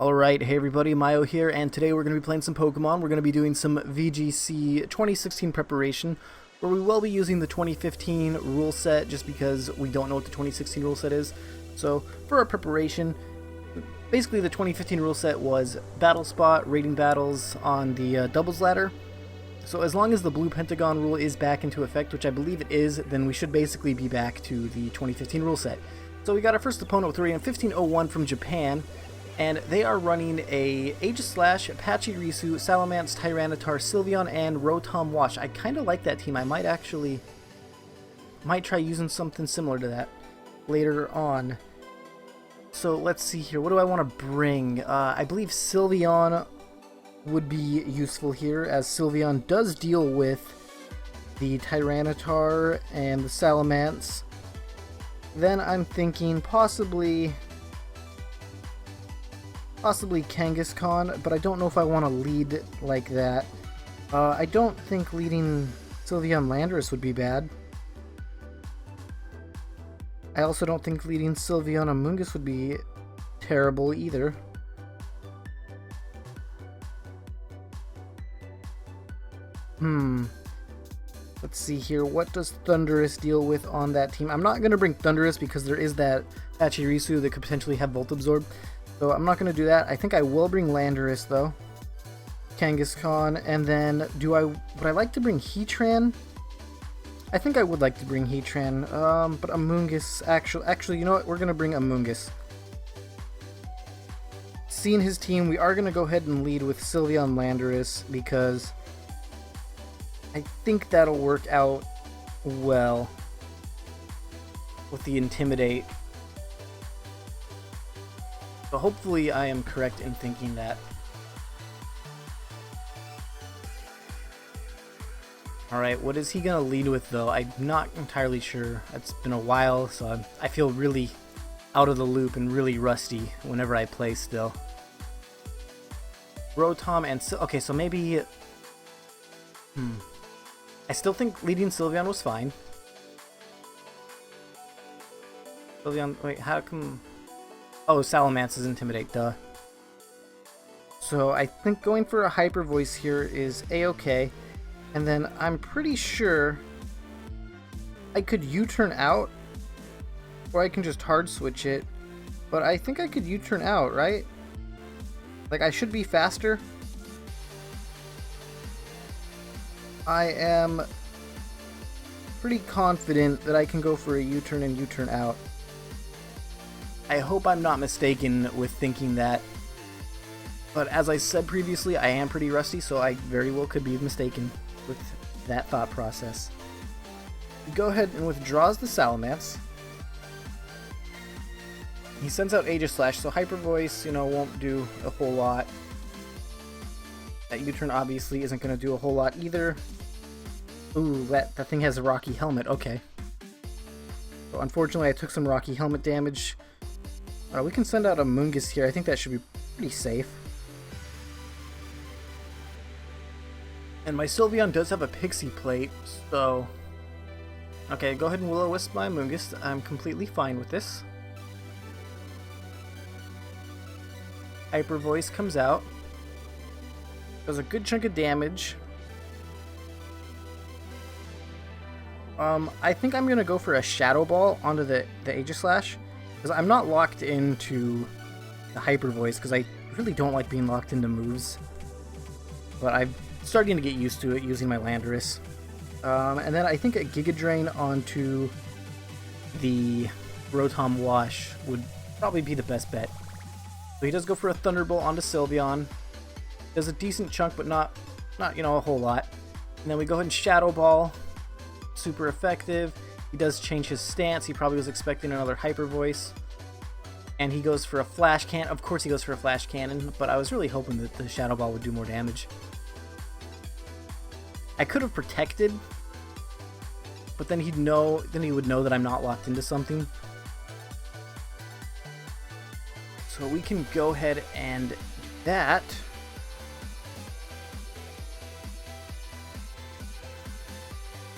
Alright, hey everybody, Myo here, and today we're going to be playing some Pokemon. We're going to be doing some VGC 2016 preparation, where we will be using the 2015 rule set, just because we don't know what the 2016 rule set is. So, for our preparation, basically the 2015 rule set was Battle Spot, rating battles on the doubles ladder. So as long as the blue pentagon rule is back into effect, which I believe it is, then we should basically be back to the 2015 rule set. So we got our first opponent with a rating of 1501 from Japan. And they are running a Aegislash, Apache Risu, Salamence, Tyranitar, Sylveon, and Rotom Wash. I kind of like that team. I might try using something similar to that later on. So let's see here. What do I want to bring? I believe Sylveon would be useful here, as Sylveon does deal with the Tyranitar and the Salamence. Then I'm thinking possibly Kangaskhan, but I don't know if I want to lead like that. I don't think leading Sylveon Landorus would be bad. I also don't think leading Sylveon Amoonguss would be terrible either. Let's see here. What does Thundurus deal with on that team? I'm not going to bring Thundurus because there is that Pachirisu that could potentially have Volt Absorb. So I'm not going to do that. I think I will bring Landorus though. Kangaskhan, and then would I like to bring Heatran? I think I would like to bring Heatran, but Amoonguss, actually, you know what? We're going to bring Amoonguss. Seeing his team, we are going to go ahead and lead with Sylveon Landorus, because I think that'll work out well with the Intimidate. So hopefully I am correct in thinking that. Alright, what is he going to lead with though? I'm not entirely sure. It's been a while, so I feel really out of the loop and really rusty whenever I play still. Rotom and... okay, so maybe... I still think leading Sylveon was fine. Sylveon... wait, how come... oh, Salamence is Intimidate, duh. So I think going for a Hyper Voice here is a-okay. And then I'm pretty sure I could U-turn out, or I can just hard switch it. But I think I could U-turn out, right? Like, I should be faster. I am pretty confident that I can go for a U-turn and U-turn out. I hope I'm not mistaken with thinking that, but as I said previously, I am pretty rusty, so I very well could be mistaken with that thought process. He go ahead and withdraws the Salamence. He sends out Aegislash, so Hyper Voice, won't do a whole lot. That U-turn obviously isn't going to do a whole lot either. Ooh, that thing has a Rocky Helmet, okay. So unfortunately I took some Rocky Helmet damage. We can send out a Amoonguss here. I think that should be pretty safe. And my Sylveon does have a Pixie Plate, so... okay, go ahead and Will-O-Wisp my Amoonguss. I'm completely fine with this. Hyper Voice comes out. Does a good chunk of damage. I think I'm going to go for a Shadow Ball onto the Aegislash. Because I'm not locked into the Hyper Voice, because I really don't like being locked into moves. But I'm starting to get used to it using my Landorus. And then I think a Giga Drain onto the Rotom Wash would probably be the best bet. So he does go for a Thunderbolt onto Sylveon. Does a decent chunk, but not a whole lot. And then we go ahead and Shadow Ball. Super effective. He does change his stance. He probably was expecting another Hyper Voice. And he goes for a Flash Cannon. Of course he goes for a Flash Cannon, but I was really hoping that the Shadow Ball would do more damage. I could have protected, but then he would know that I'm not locked into something. So we can go ahead and do that.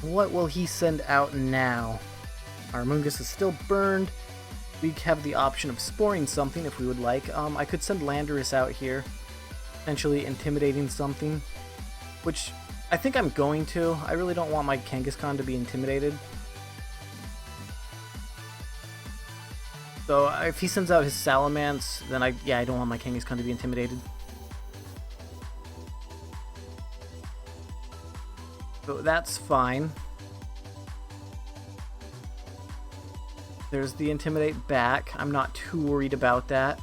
What will he send out now? Our Amoonguss is still burned. we have the option of sporing something if we would like. I could send Landorus out here, potentially intimidating something, which I think I'm going to. I really don't want my Kangaskhan to be intimidated. So if he sends out his Salamence, then I don't want my Kangaskhan to be intimidated. So that's fine. There's the Intimidate back. I'm not too worried about that.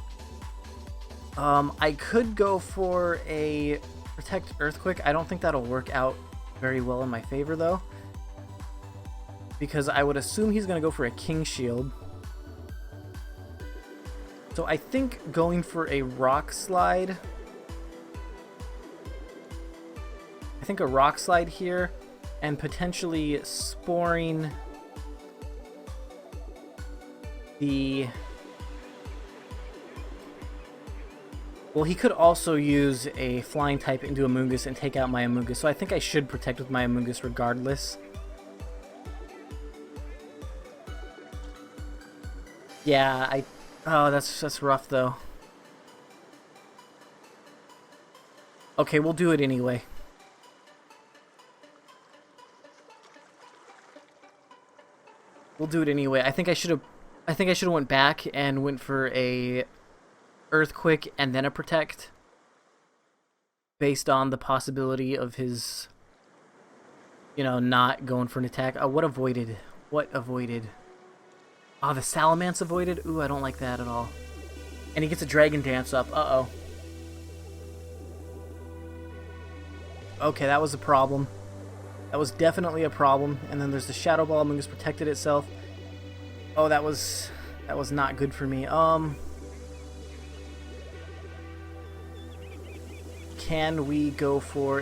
I could go for a Protect Earthquake. I don't think that'll work out very well in my favor, though, because I would assume he's going to go for a King Shield. So I think going for a Rock Slide. I think a Rock Slide here, and potentially sporing the... Well, he could also use a Flying type into Amoonguss and take out my Amoonguss, so I think I should protect with my Amoonguss regardless. Yeah, oh, that's rough, though. Okay, we'll do it anyway. We'll do it anyway. I think I should have went back and went for a Earthquake and then a Protect, based on the possibility of his, you know, not going for an attack. What avoided? What avoided? Oh, the Salamence avoided? Ooh, I don't like that at all. And he gets a Dragon Dance up. Uh-oh. Okay, that was a problem. That was definitely a problem. And then there's the Shadow Ball. Amoonguss protected itself. Oh, that was not good for me. Can we go for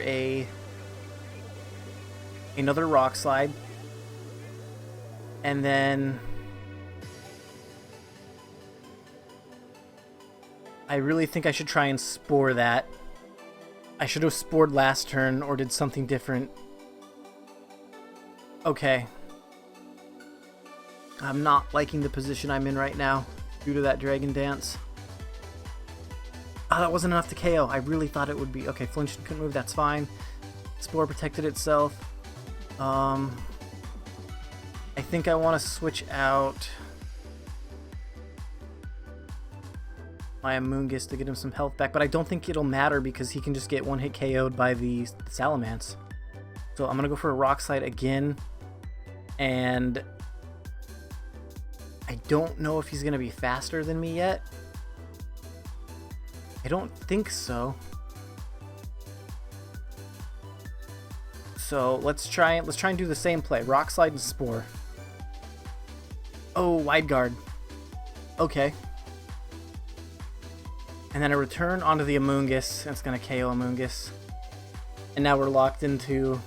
another Rock Slide? And then I really think I should try and Spore that. I should have Spored last turn or did something different. Okay. I'm not liking the position I'm in right now due to that Dragon Dance. Oh, that wasn't enough to KO. I really thought it would be. Okay, flinched and couldn't move. That's fine. Spore protected itself. I think I want to switch out my Amoonguss to get him some health back, but I don't think it'll matter because he can just get one hit KO'd by the Salamence. So I'm going to go for a Rock Slide again, and I don't know if he's going to be faster than me yet. I don't think so. So let's try and do the same play. Rock Slide and Spore. Oh, Wide Guard. Okay. And then a return onto the Amoonguss. That's going to KO Amoonguss. And now we're locked into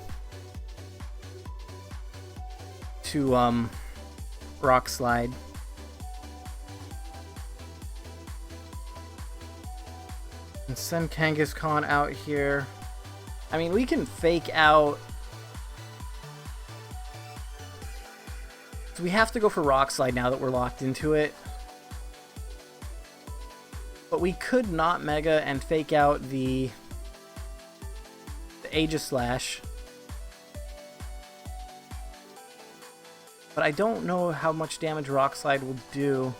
Rock Slide. And send Kangaskhan out here. I mean, we can fake out. So we have to go for Rock Slide now that we're locked into it. But we could not Mega and fake out the Aegislash. But I don't know how much damage Rock Slide will do.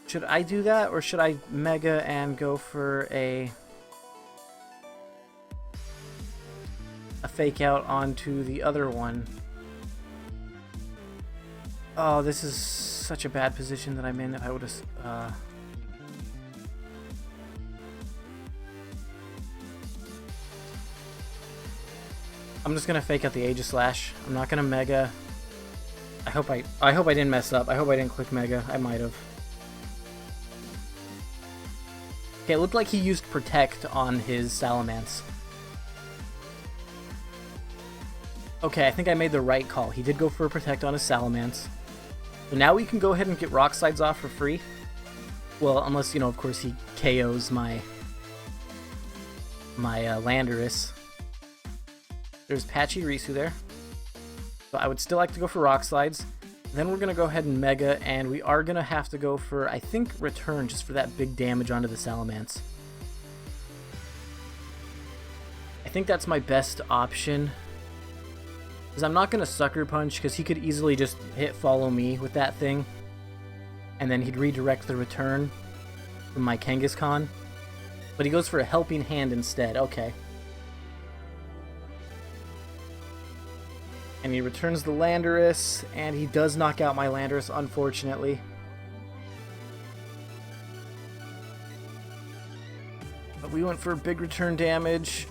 Should I do that, or should I Mega and go for a fake out onto the other one? Oh, this is such a bad position that I'm in. I would have... I'm just gonna fake out the Aegislash. I'm not gonna Mega. I hope I didn't mess up. I hope I didn't click Mega. I might have. Okay, it looked like he used Protect on his Salamence. Okay, I think I made the right call. He did go for a Protect on his Salamence. So now we can go ahead and get Rock Slides off for free. Well, unless, you know, of course he KOs my Landorus. There's Patchy Risu there. So I would still like to go for Rock Slides. Then we're going to go ahead and Mega, and we are going to have to go for, I think, Return, just for that big damage onto the Salamence. I think that's my best option. Because I'm not going to Sucker Punch, because he could easily just hit Follow Me with that thing. And then he'd redirect the Return from my Kangaskhan. But he goes for a Helping Hand instead. Okay. And he returns the Landorus, and he does knock out my Landorus, unfortunately. But we went for big return damage.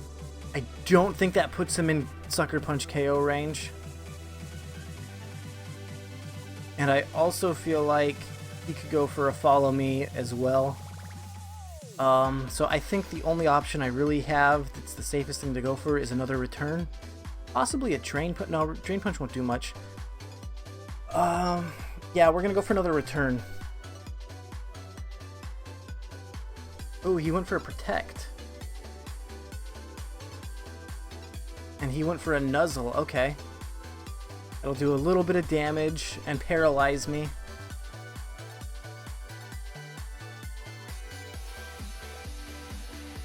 I don't think that puts him in Sucker Punch KO range. And I also feel like he could go for a Follow Me as well. So I think the only option I really have that's the safest thing to go for is another return. Possibly a Drain Punch. No, Drain Punch won't do much. Yeah, we're gonna go for another return. Oh, he went for a Protect. And he went for a Nuzzle. Okay. It'll do a little bit of damage and paralyze me.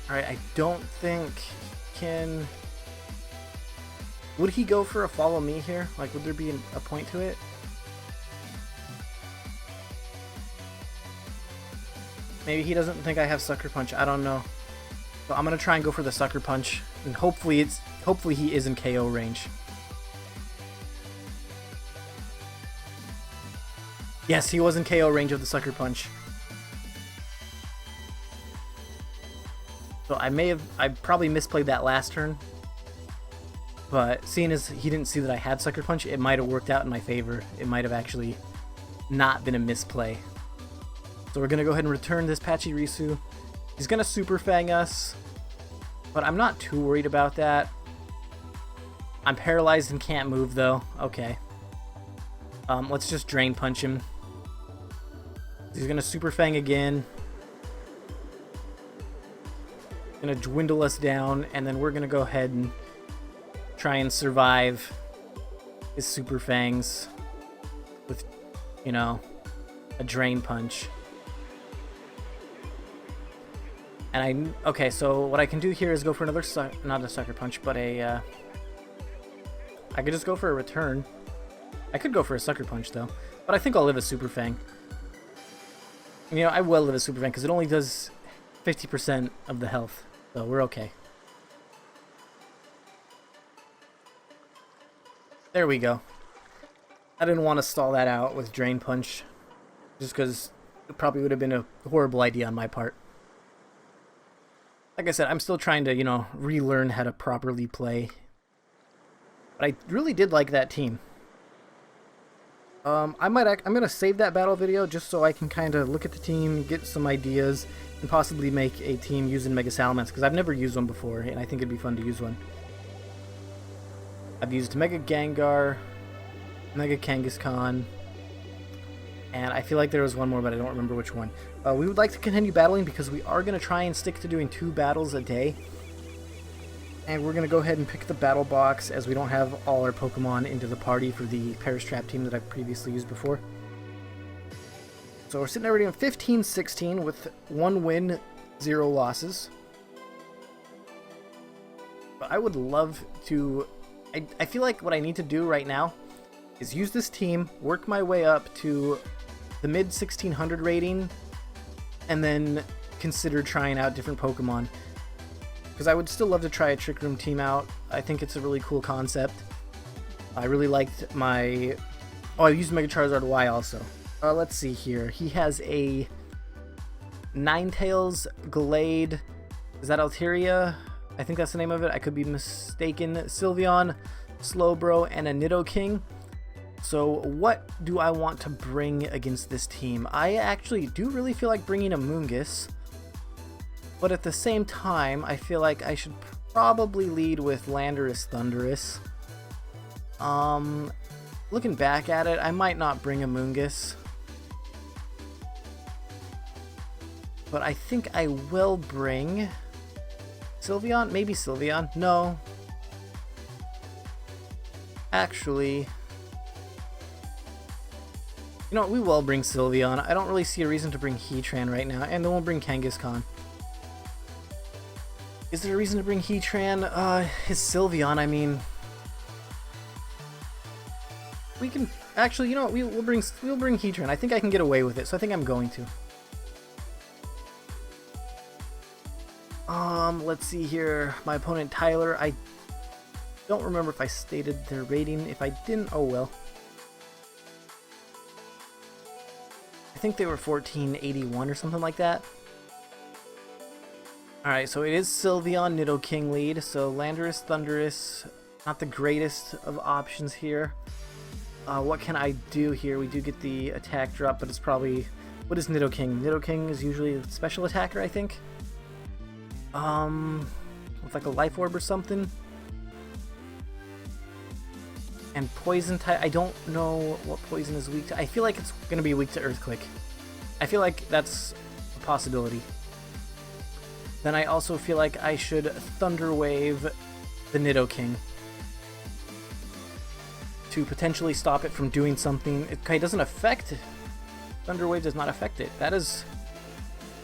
Alright, I don't think he can... Would he go for a Follow Me here? Like, would there be a point to it? Maybe he doesn't think I have Sucker Punch. I don't know. So I'm gonna try and go for the Sucker Punch, and hopefully he is in KO range. Yes, he was in KO range of the Sucker Punch. So I probably misplayed that last turn. But seeing as he didn't see that I had Sucker Punch, it might have worked out in my favor. It might have actually not been a misplay. So we're going to go ahead and return this Pachirisu. He's going to Super Fang us, but I'm not too worried about that. I'm paralyzed and can't move though. Okay. Let's just Drain Punch him. He's going to Super Fang again. Going to dwindle us down, and then we're going to go ahead and try and survive his Super Fangs with, you know, a Drain Punch. And okay, so what I can do here is go for another, not a Sucker Punch, but I could just go for a Return. I could go for a Sucker Punch though, but I think I'll live a Super Fang. You know, I will live a Super Fang because it only does 50% of the health, so we're okay. There we go. I didn't want to stall that out with Drain Punch, just because it probably would have been a horrible idea on my part. Like I said, I'm still trying to, you know, relearn how to properly play. But I really did like that team. I'm gonna save that battle video just so I can kind of look at the team, get some ideas, and possibly make a team using Mega Salamence, because I've never used one before, and I think it'd be fun to use one. I've used Mega Gengar, Mega Kangaskhan, and I feel like there was one more, but I don't remember which one. We would like to continue battling because we are going to try and stick to doing 2 battles a day. And we're going to go ahead and pick the battle box, as we don't have all our Pokemon into the party for the Perish Trap team that I've previously used before. So we're sitting already on 15-16 with 1 win, 0 losses. But I would love to... I feel like what I need to do right now is use this team, work my way up to the mid 1600 rating, and then consider trying out different Pokemon. Because I would still love to try a Trick Room team out. I think it's a really cool concept. I really liked my... Oh, I used Mega Charizard Y also. Let's see here. He has a Ninetales, Glade. Is that Altaria? I think that's the name of it. I could be mistaken. Sylveon, Slowbro, and a Nidoking. So what do I want to bring against this team? I actually do really feel like bringing a Moongus. But at the same time, I feel like I should probably lead with Landorus Thundurus. Looking back at it, I might not bring a Moongus. But I think I will bring... Sylveon? Maybe Sylveon? No. Actually, You know what, we will bring Sylveon. I don't really see a reason to bring Heatran right now, and then we'll bring Kangaskhan. Is there a reason to bring Heatran? His Sylveon, I mean... We can... Actually, you know what, we'll bring Heatran. I think I can get away with it, so I think I'm going to. Let's see here. My opponent, Tyler, I don't remember if I stated their rating. If I didn't, oh well. I think they were 1481 or something like that. Alright, so it is Sylveon, Nidoking lead. So Landorus, Thundurus, not the greatest of options here. What can I do here? We do get the attack drop, but it's probably... What is Nidoking? Nidoking is usually a special attacker, I think. With like a Life Orb or something. And Poison type, I don't know what Poison is weak to. I feel like it's going to be weak to Earthquake. I feel like that's a possibility. Then I also feel like I should Thunder Wave the Nidoking to potentially stop it from doing something. It doesn't affect... Thunder Wave does not affect it. That is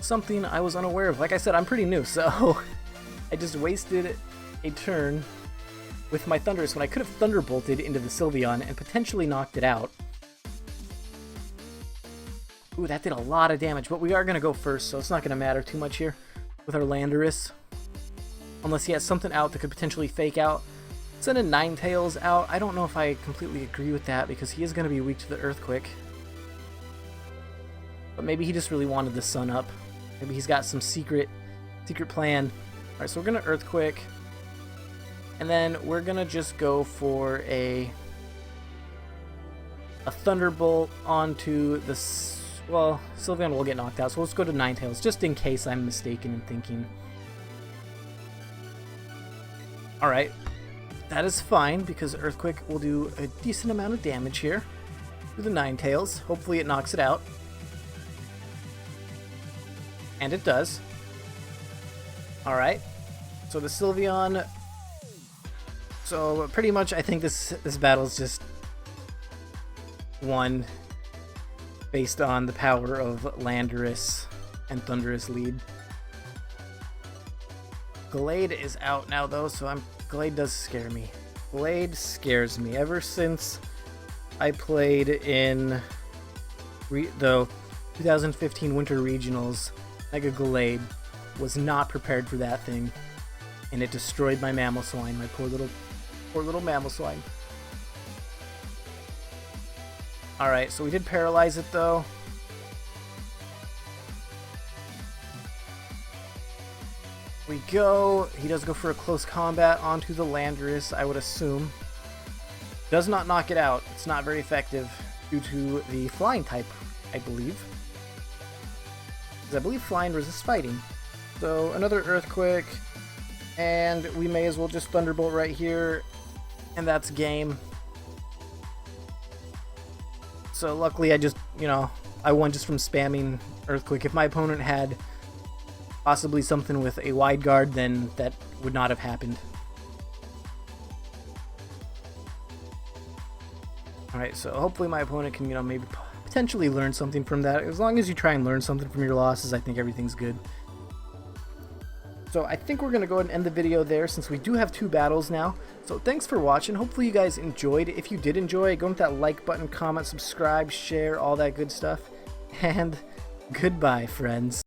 something I was unaware of. Like I said, I'm pretty new, so I just wasted a turn with my Thundurus when I could have Thunderbolted into the Sylveon and potentially knocked it out. Ooh, that did a lot of damage, but we are going to go first, so it's not going to matter too much here with our Landorus. Unless he has something out that could potentially fake out. Sending Ninetales out, I don't know if I completely agree with that because he is going to be weak to the Earthquake. But maybe he just really wanted the sun up. Maybe he's got some secret plan. Alright, so we're going to Earthquake. And then we're going to just go for a Thunderbolt onto the... Well, Sylveon will get knocked out, so let's go to Ninetales, just in case I'm mistaken in thinking. Alright, that is fine, because Earthquake will do a decent amount of damage here to the Ninetales. Hopefully it knocks it out. And it does. Alright, so the Sylveon... So pretty much I think this battle is just won based on the power of Landorus and Thundurus lead. Glade is out now though, so Glade does scare me. Glade scares me. Ever since I played in the 2015 Winter Regionals, Mega Glade was not prepared for that thing, and it destroyed my Mamoswine, my poor little Mamoswine. Alright, so we did paralyze it though. We go. He does go for a close combat onto the Landorus, I would assume. Does not knock it out. It's not very effective due to the flying type, I believe. Because I believe flying resists fighting. So another Earthquake, and we may as well just Thunderbolt right here, and that's game. So luckily I just, I won just from spamming Earthquake. If my opponent had possibly something with a wide guard, then that would not have happened. Alright, so hopefully my opponent can, maybe potentially learn something from that. As long as you try and learn something from your losses, I think everything's good. So I think we're going to go ahead and end the video there since we do have 2 battles now. So thanks for watching. Hopefully you guys enjoyed. If you did enjoy, go hit that like button, comment, subscribe, share, all that good stuff. And goodbye, friends.